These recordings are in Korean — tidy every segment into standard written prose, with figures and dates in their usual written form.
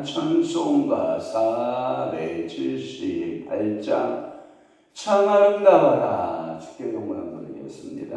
찬송가 478장 참 아름다워라 주께 동무한 부르겠습니다.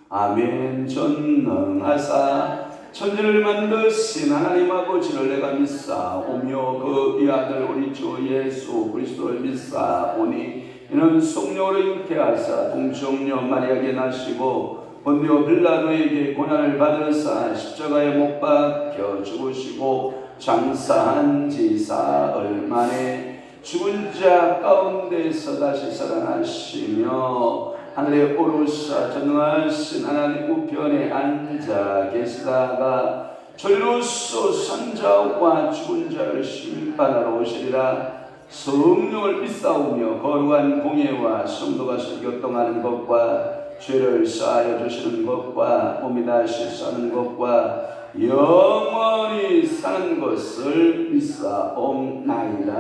아멘. 전능하사 천지를 만드신 하나님 아버지를 내가 믿사오며 그 이 아들 우리 주 예수 그리스도를 믿사오니 이는 성령으로 잉태하사 동정녀 마리아에게 나시고 본디오 빌라도에게 고난을 받으사 십자가에 못 박혀 죽으시고 장사한 지 사흘 만에 죽은 자 가운데서 다시 살아나시며 하늘에 오르사 전능하신 하나님 우편에 앉아 계시다가 절로서 산자와 죽은 자를 심판하러 오시리라. 성령을 믿사오며 거룩한 공예와 성도가 교통하는 것과 죄를 사하여 주시는 것과 몸이 다시 사는 것과 영원히 사는 것을 믿사옵나이다.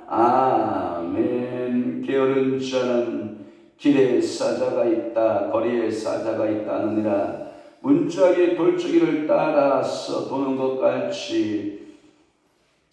아멘. 게으른 자는 길에 사자가 있다 거리에 사자가 있다 하느니라. 문짝이 돌주기를 따라서 도는 것 같이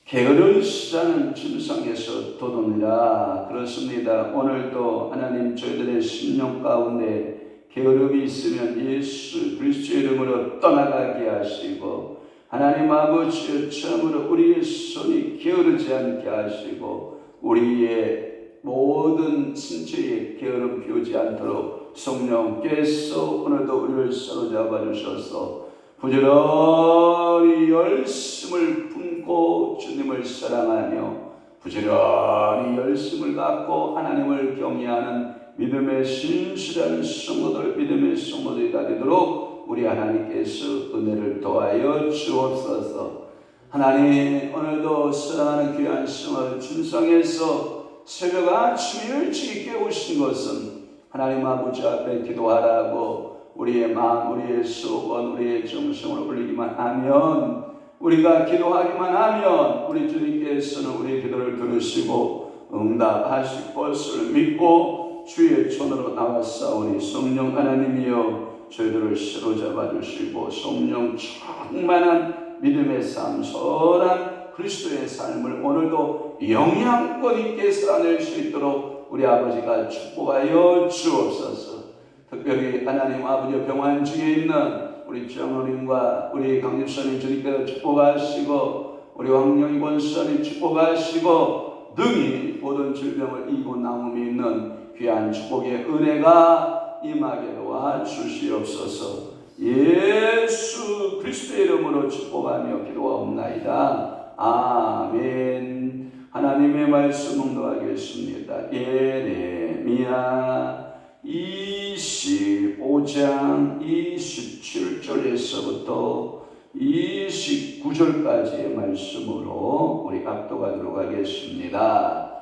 게으른 자는 침상에서 도느니라. 그렇습니다. 오늘도 하나님 저희들의 심령 가운데 게으름이 있으면 예수 그리스도의 이름으로 떠나가게 하시고 하나님 아버지의 처음으로 우리의 손이 게으르지 않게 하시고 우리의 모든 신체에 게으름 피우지 않도록 성령께서 오늘도 우리를 사로잡아 주셔서 부지런히 열심을 품고 주님을 사랑하며 부지런히 열심을 갖고 하나님을 경외하는 믿음의 신실한 성도들 믿음의 성도들이 되도록 우리 하나님께서 은혜를 더하여 주옵소서. 하나님 오늘도 사랑하는 귀한 성을 준성해서 새벽 아침 일찍 깨우신 것은 하나님 아버지 앞에 기도하라고 우리의 마음, 우리의 소원, 우리의 정성을 올리기만 하면 우리가 기도하기만 하면 우리 주님께서는 우리의 기도를 들으시고 응답하실 것을 믿고 주의 손으로 나왔사오니 성령 하나님이여 저희들을 사로잡아 주시고 성령 충만한 믿음의 삶, 선한 그리스도의 삶을 오늘도 영향권 있게 살아낼 수 있도록 우리 아버지가 축복하여 주옵소서. 특별히 하나님 아버지 병환 중에 있는 우리 정어린과 우리 강집사님 주님께서 축복하시고 우리 왕영희 권사님 축복하시고 능히 모든 질병을 이기고 남음이 있는 귀한 축복의 은혜가 임하게 도와 주시옵소서. 예수 그리스도의 이름으로 축복하며 기도하옵나이다. 아멘. 하나님의 말씀 묵도하겠습니다. 예레미야 25장 27절에서부터 29절까지의 말씀으로 우리 압도하도록 하겠습니다.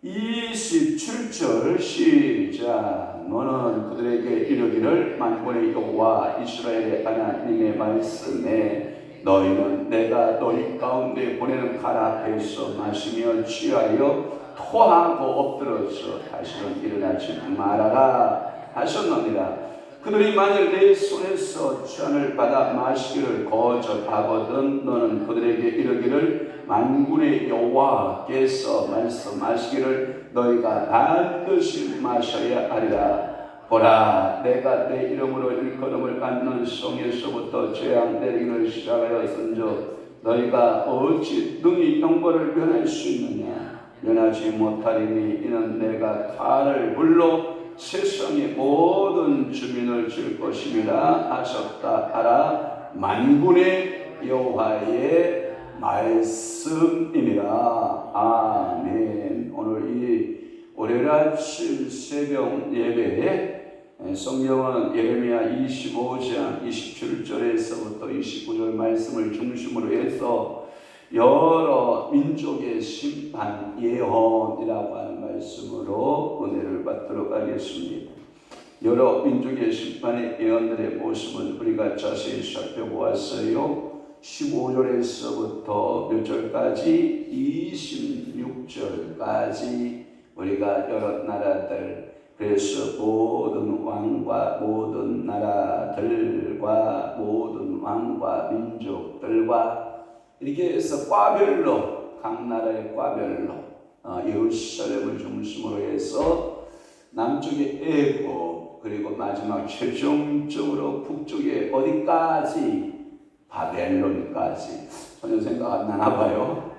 27절 시작. 너는 그들에게 이르기를 만군의 여호와 이스라엘의 하나님의 말씀에 너희는 내가 너희 가운데 보내는 칼 앞에서 마시며 취하여 토하고 엎드러져 다시는 일어나지 말아라 하셨느니라. 그들이 만일 내 손에서 잔을 받아 마시기를 거절하거든 너는 그들에게 이르기를 만군의 여호와께서 말씀하시기를 너희가 반드시 마셔야 하리라. 보라, 내가 내 이름으로 일컬음을 받는 성에서부터 재앙 내리기를 시작하였은즉 너희가 어찌 능히 영벌을 면할 수 있느냐. 면하지 못하리니 이는 내가 칼을 불러 세상의 모든 주민을 줄 것임이라 하셨다 하라. 만군의 여호와의 말씀이니라. 아멘. 오늘 이 월요일 아침 새벽 예배에 성경은 예레미야 25장 27절에서부터 29절 말씀을 중심으로 해서 여러 민족의 심판 예언이라고 하는 말씀으로 은혜를 받도록 하겠습니다. 여러 민족의 심판의 예언들의 모습은 우리가 자세히 살펴보았어요. 15절에서부터 몇 절까지 26절까지 우리가 여러 나라들, 그래서 모든 왕과 모든 나라들과 모든 왕과 민족들과 이렇게 해서 과별로 각 나라의 과별로 예루살렘을 중심으로 해서 남쪽의 애굽 그리고 마지막 최종적으로 북쪽에 어디까지 바벨론까지 전혀 생각 안 나나 봐요.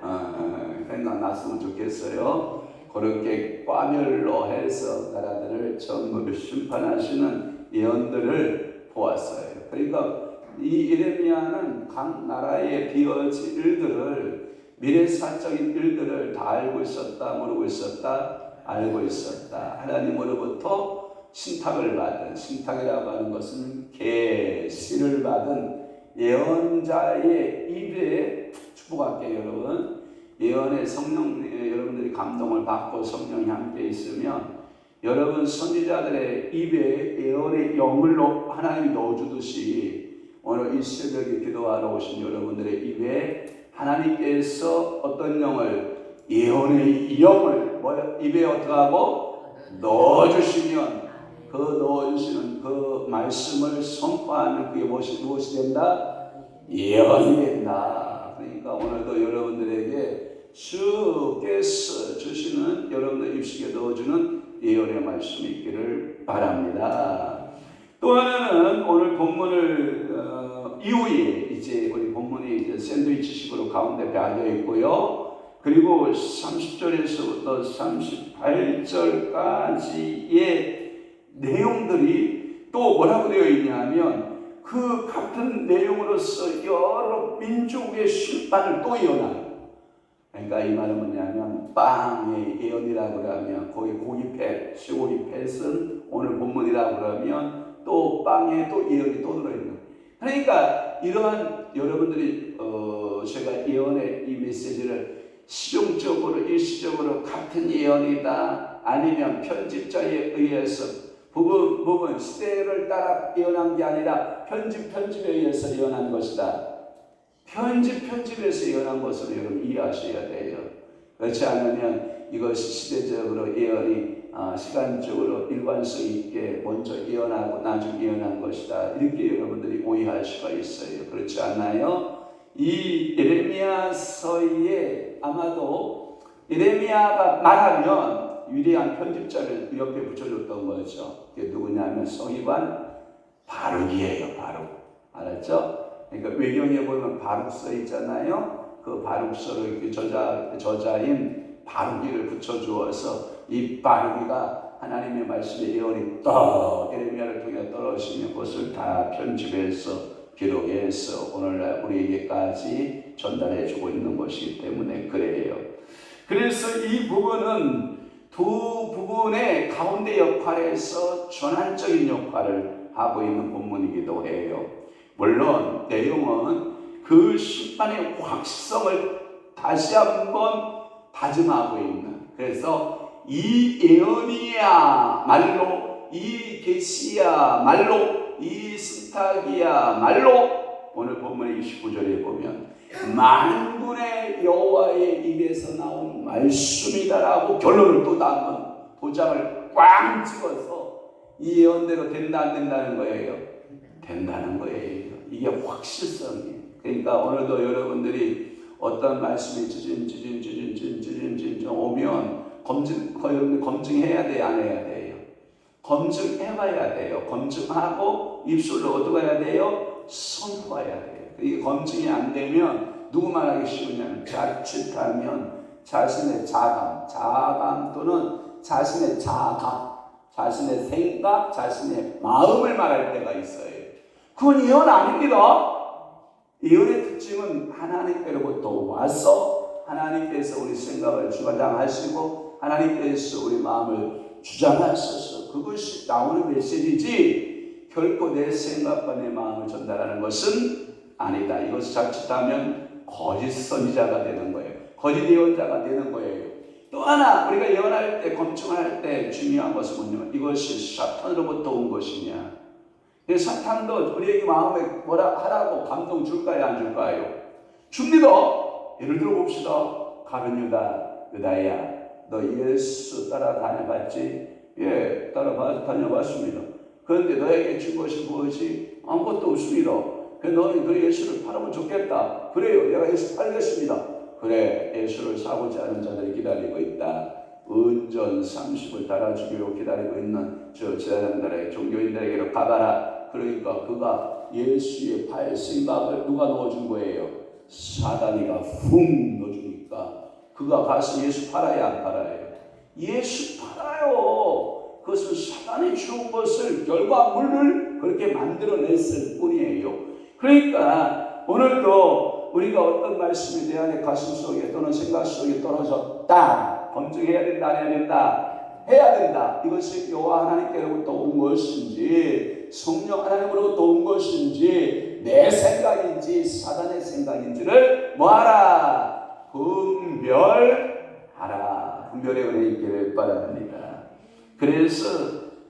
생각났으면 좋겠어요. 그렇게 과별로 해서 나라들을 전부 심판하시는 예언들을 보았어요. 그러니까 이 예레미야는 각 나라의 비어진 일들을 미래사적인 일들을 다 알고 있었다, 모르고 있었다, 알고 있었다. 하나님으로부터 신탁을 받은, 신탁이라고 하는 것은 계시를 받은 예언자의 입에 축복할게요, 여러분. 예언의 성령, 여러분들이 감동을 받고 성령이 함께 있으면 여러분 선지자들의 입에 예언의 영을 하나님이 넣어주듯이 오늘 이 새벽에 기도하러 오신 여러분들의 입에 하나님께서 어떤 영을, 예언의 영을 입에 어떻게 하고 넣어주시면 그 넣어주시는 그 말씀을 선포하는 그게 무엇이 된다? 예언이 된다. 그러니까 오늘도 여러분들에게 주께서 주시는 여러분들 입식에 넣어주는 예언의 말씀이 있기를 바랍니다. 또 하나는 오늘 본문을 이후에 이제 우리 본문이 이제 샌드위치식으로 가운데 배하여 있고요. 그리고 30절에서부터 38절까지의 내용들이 또 뭐라고 되어 있냐면 그 같은 내용으로서 여러 민족의 심판을 또 예언하는. 그러니까 이 말은 뭐냐면 빵의 예언이라고 하면 거기 고기팻, 쇠고기팻은 오늘 본문이라고 그러면 또 빵에 또 예언이 또 들어있는. 그러니까 이러한 여러분들이 제가 예언의 이 메시지를 실용적으로 일시적으로 같은 예언이다 아니면 편집자에 의해서 부분 시대를 따라 예언한 게 아니라 편집에 의해서 예언한 것이다. 편집에서 예언한 것으로 여러분 이해하셔야 돼요. 그렇지 않으면 이것이 시대적으로 예언이 시간적으로 일관성 있게 먼저 예언하고 나중에 예언한 것이다. 이렇게 여러분들이 오해할 수가 있어요. 그렇지 않나요? 이 예레미야서에 아마도 예레미야가 말하면 위대한 편집자를 옆에 붙여줬던 거죠. 그게 누구냐면 서기관 바룩이에요. 바룩. 알았죠? 그러니까 외경에 보면 바룩 써 있잖아요. 그 바룩서를 저자인 바룩이를 붙여주어서 이 바룩이가 하나님의 말씀의 예언이 딱 예레미야를 통해 떨어지면 그것을 다 편집해서 기록해서 오늘날 우리에게까지 전달해주고 있는 것이기 때문에 그래요. 그래서 이 부분은 두 부분의 가운데 역할에서 전환적인 역할을 하고 있는 본문이기도 해요. 물론 내용은 그 심판의 확실성을 다시 한번 다짐하고 있는, 그래서 이 예언이야 말로, 이 계시야 말로, 이 스타기야 말로, 오늘 본문의 29절에 보면 만군의 여호와의 입에서 나온 말씀이다라고 결론을 또 담은 도장을 꽝 찍어서 이 예언대로 된다 안 된다는 거예요? 된다는 거예요. 이게 확실성이에요. 그러니까 오늘도 여러분들이 어떤 말씀이 찌진 오면 검증해야 돼요, 안 해야 돼요? 검증해봐야 돼요. 검증하고 입술로 어떻게 해야 돼요? 선포해야 돼요. 이게 검증이 안 되면 누구 말하기 쉬우냐면 자칫하면 자신의 자감 또는 자신의 자각, 자신의 생각, 자신의 마음을 말할 때가 있어요. 그건 예언 아닙니다. 예언의 특징은 하나님께로부터 와서 하나님께서 우리 생각을 주관하시고 하나님께서 우리 마음을 주장하셔서 그것이 나오는 메시지지 결코 내 생각과 내 마음을 전달하는 것은 아니다. 이것을 자칫하면 거짓 선지자가 되는 거예요. 거짓 예언자가 되는 거예요. 또 하나 우리가 예언할 때, 검증할 때 중요한 것은 뭐냐면 이것이 사탄으로부터 온 것이냐. 사탄도 우리에게 마음에 뭐라 하라고 감동 줄까요, 안 줄까요? 줍니다. 예를 들어 봅시다. 가룟 유다야, 너 예수 따라 다녀봤지? 예, 따라 다녀봤습니다. 그런데 너에게 준 것이 무엇이? 아무것도 없습니다. 너는 그 예수를 팔으면 좋겠다. 그래요, 내가 예수 팔겠습니다. 그래, 예수를 사고지 않은 자들이 기다리고 있다. 은전 30을 달아주기로 기다리고 있는 저 제자들에게, 종교인들에게로 가봐라. 그러니까 그가 예수의 팔 생각을 누가 넣어준 거예요? 사단이가 훅 넣어주니까 그가 가서 예수 팔아야 안 팔아요? 예수 팔아요. 그것은 사단이 주는 것을 결과물을 그렇게 만들어냈을 뿐이에요. 그러니까 오늘도 우리가 어떤 말씀이 내 안에 가슴 속에 또는 생각 속에 떨어졌다, 검증해야 된다, 안 해야 된다, 해야 된다. 이것이 여호와 하나님께로부터 온 것인지 성령 하나님으로부터 온 것인지 내 생각인지 사단의 생각인지를 뭐하라? 분별하라. 분별의 은혜 있기를 바랍니다. 그래서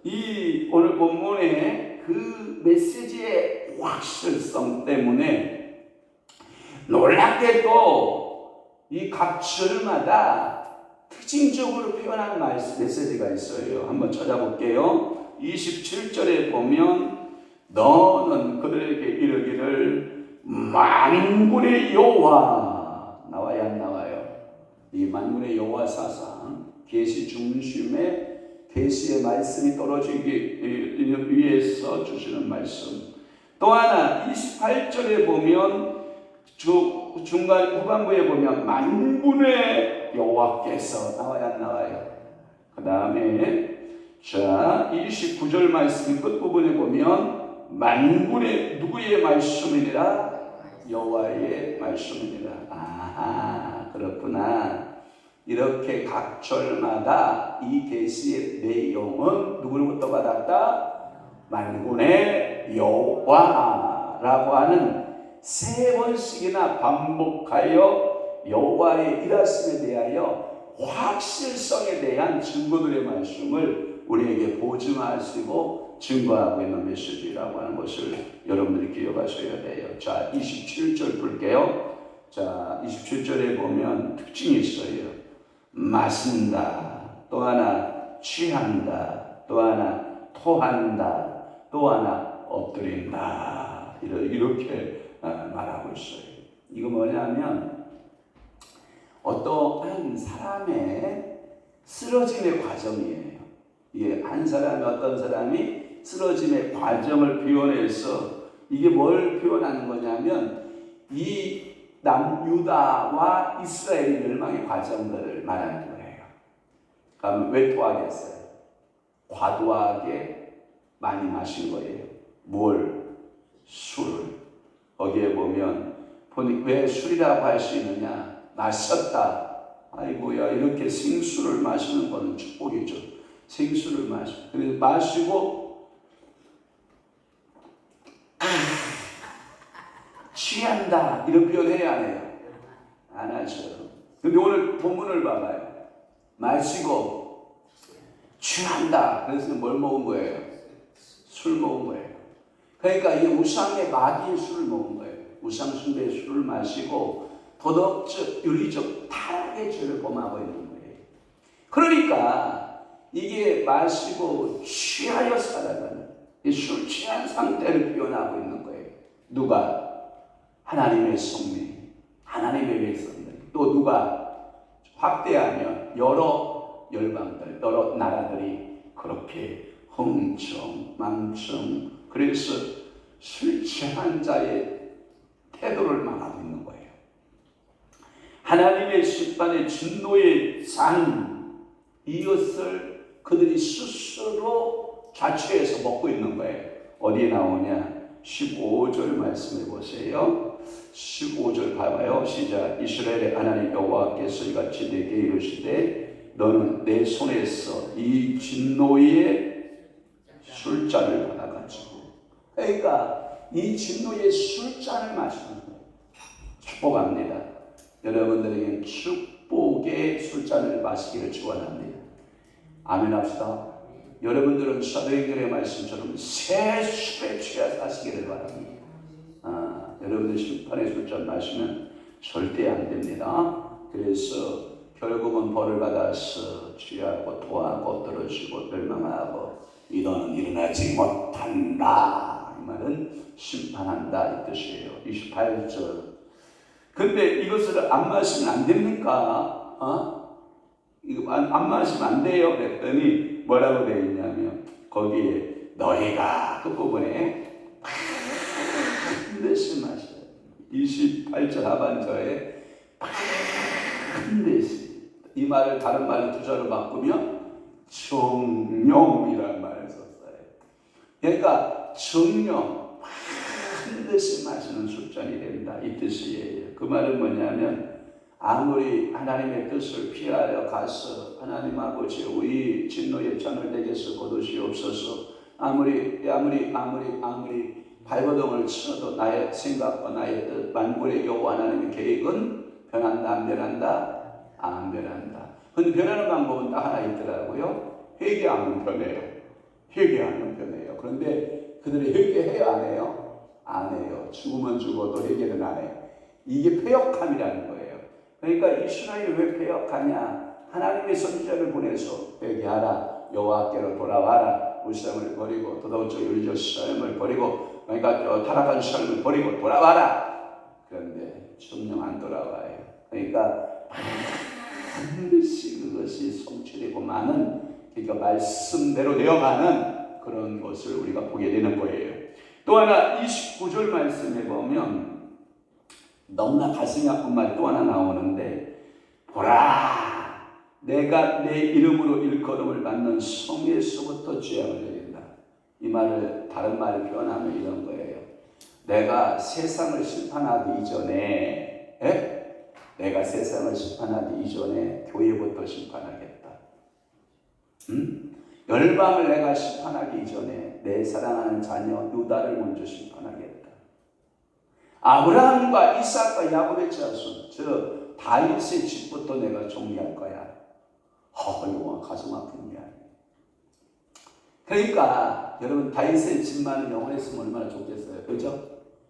이 오늘 본문의 그 메시지의 확실성 때문에 놀랍게도 이 각 절마다 특징적으로 표현한 메시지가 있어요. 한번 찾아볼게요. 27절에 보면 너는 그들에게 이르기를 만군의 여호와, 나와요 안 나와요? 이 만군의 여호와 사상, 계시 중심에 계시의 말씀이 떨어지기 위해서 주시는 말씀. 또 하나 28절에 보면 중간 후반부에 보면 만군의 여호와께서, 나와요 안 나와요? 그 다음에 자 29절 말씀 끝부분에 보면 만군의 누구의 말씀이니라? 여호와의 말씀이니라. 아하, 그렇구나. 이렇게 각 절마다 이 계시의 내용은 누구로부터 받았다? 만군의 여호와라고 하는 세 번씩이나 반복하여 여호와의 일하심에 대하여 확실성에 대한 증거들의 말씀을 우리에게 보증하시고 증거하고 있는 메시지라고 하는 것을 여러분들이 기억하셔야 돼요. 자, 27절 볼게요. 자, 27절에 보면 특징이 있어요. 맞습니다. 또 하나 취한다, 또 하나 토한다, 또 하나 엎드린다. 이렇게 말하고 있어요. 이거 뭐냐면 어떠한 사람의 쓰러짐의 과정이에요. 이게 한 사람이 어떤 사람이 쓰러짐의 과정을 표현해서 이게 뭘 표현하는 거냐면 이 남유다와 이스라엘의 멸망의 과정들을 말하는 거예요. 그럼 왜 토하겠어요? 과도하게 많이 마신 거예요. 뭘? 술을. 거기에 보면 왜 술이라고 할 수 있느냐? 마셨다. 아이고야, 이렇게 생수를 마시는 거는 축복이죠. 생수를 마시고, 그래서 마시고 취한다, 이런 표현해야 해요. 안 하죠. 근데 오늘 본문을 봐봐요. 마시고 취한다. 그래서 뭘 먹은 거예요? 술 먹은 거예요. 그러니까 이 우상의 마귀의 술을 먹은 거예요. 우상 숭배의 술을 마시고 도덕적, 윤리적 타락의 죄를 범하고 있는 거예요. 그러니까 이게 마시고 취하여 살아가는 이 술 취한 상태를 표현하고 있는 거예요. 누가? 하나님의 성민, 하나님의 백성들. 또 누가? 확대하면 여러 열방들, 여러 나라들이 그렇게 흥청, 망청, 그래서 술 취한 자의 태도를 말하고 있는 거예요. 하나님의 심판의 진노의 산, 이것을 그들이 스스로 자취해서 먹고 있는 거예요. 어디에 나오냐? 15절 말씀해 보세요. 15절 봐봐요. 시작. 이스라엘의 하나님 여호와께서 이같이 내게 이르시되 너는 내 손에서 이 진노의 술잔을 받아가지고, 그러니까 이 진노의 술잔을 마시는 거예요. 축복합니다. 여러분들에게 축복의 술잔을 마시기를 축원합니다. 아멘 합시다. 여러분들은 사도행전의 말씀처럼 새 술에 취해 사시기를 바랍니다. 여러분들 심판의 술잔 마시면 절대 안 됩니다. 그래서 결국은 벌을 받아서 취하고 토하고 떨어지고 멸망하고 이너는 일어나지 못한다. 이 말은 심판한다 이 뜻이에요. 28절. 근데 이것을 안 마시면 안 됩니까? 이거 안 마시면 안 돼요. 그랬더니 뭐라고 되어 있냐면 거기에 너희가 그 부분에 반드시 마셔요. 28절 하반절에 반드시, 이 말을 다른 말로 두자로 바꾸면 정령이라는 말을 썼어요. 그러니까 정령, 반드시 마시는 술잔이 된다 이 뜻이에요. 그 말은 뭐냐면 아무리 하나님의 뜻을 피하여 가서 하나님 아버지의 진노의 잔을 내게서 거두시옵소서, 아무리 발버둥을 쳐도 나의 생각과 나의 뜻, 만군의 여호와 하나님의 계획은 변한다 안 변한다? 안 변한다. 근데 변하는 방법은 딱 하나 있더라고요. 회개하면 변해요. 회개하면 변해요. 그런데 그들이 회개해요 안 해요? 안 해요. 죽으면 죽어도 회개는 안 해요. 이게 패역함이라는 거예요. 그러니까 이스라엘이 왜 패역하냐? 하나님의 선지자를 보내서 회개하라, 여호와께로 돌아와라, 우상을 버리고 도덕적 윤리적 삶을 버리고, 그러니까 타락한 삶을 버리고 돌아와라. 그런데 정녕 안 돌아와요. 그러니까 반드시 그것이 성취되고 많은, 그러니까 말씀대로 되어가는 그런 것을 우리가 보게 되는 거예요. 또 하나 29절 말씀에 보면 너무나 가슴이 아픈 말이 또 하나 나오는데, 보라, 내가 내 이름으로 일컬음을 받는 성에서부터 죄악을 저린다. 이 말을 다른 말을 표현하면 이런 거예요. 내가 세상을 심판하기 이전에, 내가 세상을 심판하기 이전에 교회부터 심판하겠다. 열방을 내가 심판하기 이전에 내 사랑하는 자녀 유다를 먼저 심판하겠다. 아브라함과 이삭과 야곱의 자손, 저 다윗의 집부터 내가 정리할 거야. 이거 가슴 아픈 이야기. 그러니까 여러분, 다윗의 집만 영원했으면 얼마나 좋겠어요, 그죠?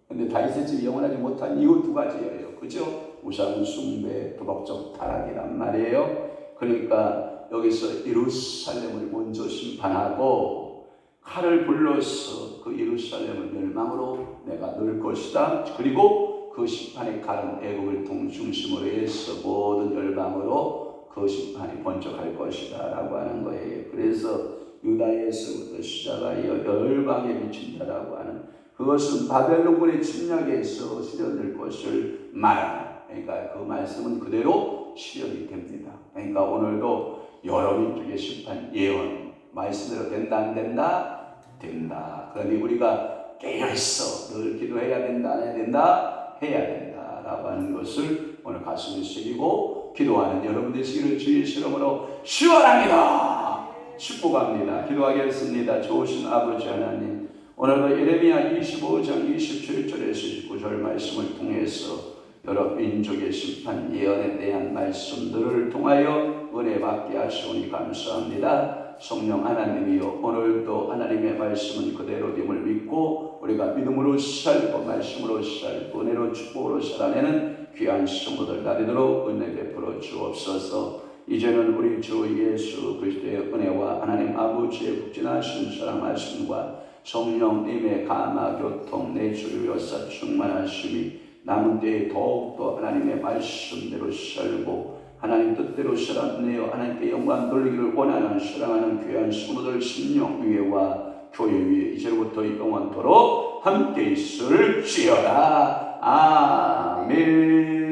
근데 다윗의 집이 영원하지 못한 이유 두 가지예요, 그죠? 우상 숭배, 도덕적 타락이란 말이에요. 그러니까 여기서 예루살렘을 먼저 심판하고 칼을 불러서 그 예루살렘을 멸망으로 내가 넣을 것이다. 그리고 그 심판의 칼은 애국을 중심으로 해서 모든 열방으로 그 심판이 번쩍할 것이다 라고 하는 거예요. 그래서 유다에서부터 시작하여 열방에 미친다라고 하는, 그것은 바벨론군의 침략에서 실현될 것을 말하는, 그러니까 그 말씀은 그대로 실현이 됩니다. 그러니까 오늘도 여러 민족의 심판 예언 말씀대로 된다 안 된다? 된다. 그러니 우리가 깨어있어 늘 기도해야 된다 안 해야 된다? 해야 된다 라고 하는 것을 오늘 가슴에 새기고 기도하는 여러분 되시기를 주의 이름으로 축원합니다. 축복합니다. 기도하겠습니다. 좋으신 아버지 하나님, 오늘도 예레미야 25장 27절에서 29절 말씀을 통해서 여러 민족의 심판 예언에 대한 말씀들을 통하여 은혜 받게 하시오니 감사합니다. 성령 하나님이여, 오늘도 하나님의 말씀은 그대로됨을 믿고 우리가 믿음으로 살고 말씀으로 살고 은혜로 축복으로 살아내는 귀한 성도들 되도록 은혜 베풀어 주옵소서. 이제는 우리 주 예수 그리스도의 은혜와 하나님 아버지의 극진하신 사랑하심과 성령님의 감화 교통 내주 역사 충만하심이 남은 때에 더욱더 하나님의 말씀대로 살고 하나님 뜻대로 살아내어 하나님께 영광 돌리기를 원하는 사랑하는 귀한 성도들 심령 위에와 교회 위에 이제로부터 영원토록 함께 있을지어다. 아멘.